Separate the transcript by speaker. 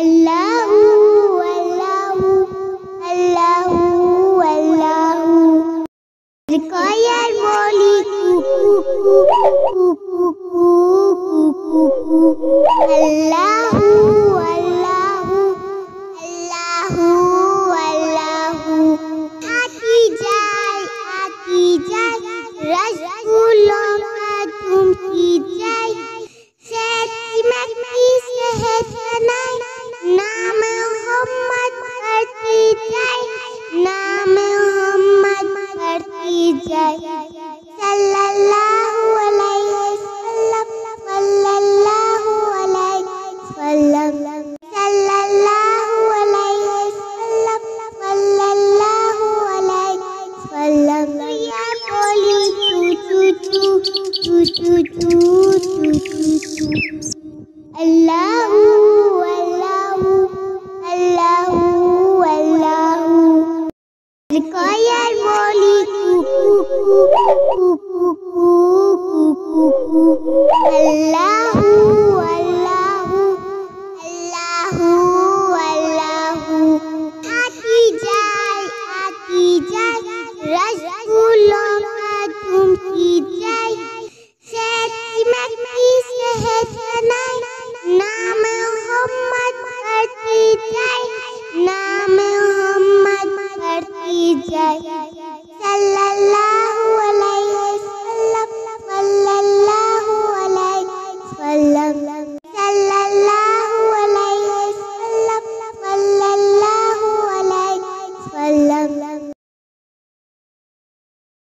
Speaker 1: अल्लाहू अल्लाहू अल्लाहू अल्लाहू रिकॉयर मोली अल्लाहू अल्लाहू अल्लाहू अल्लाहू आती जाए रसगुल्लों का तुमकी जाए नाम मोहम्मद करती जाए नाम मोहम्मद करती जाए सल्लल्लाहु अलैहि वसल्लम सल्लल्लाहु अलैहि वसल्लम सल्लल्लाहु अलैहि वसल्लम सल्लल्लाहु अलैहि वसल्लम या बोली तू अल्लाहू अल्लाहू अल्लाहू अल्लाहू रिकॉयर मोली अल्लाहू अल्लाहू अल्लाहू अल्लाहू आती जाए रसगुल्लों का तुमकी जाए नाम मोहम्मद करती जाए नाम मोहम्मद करती जाए।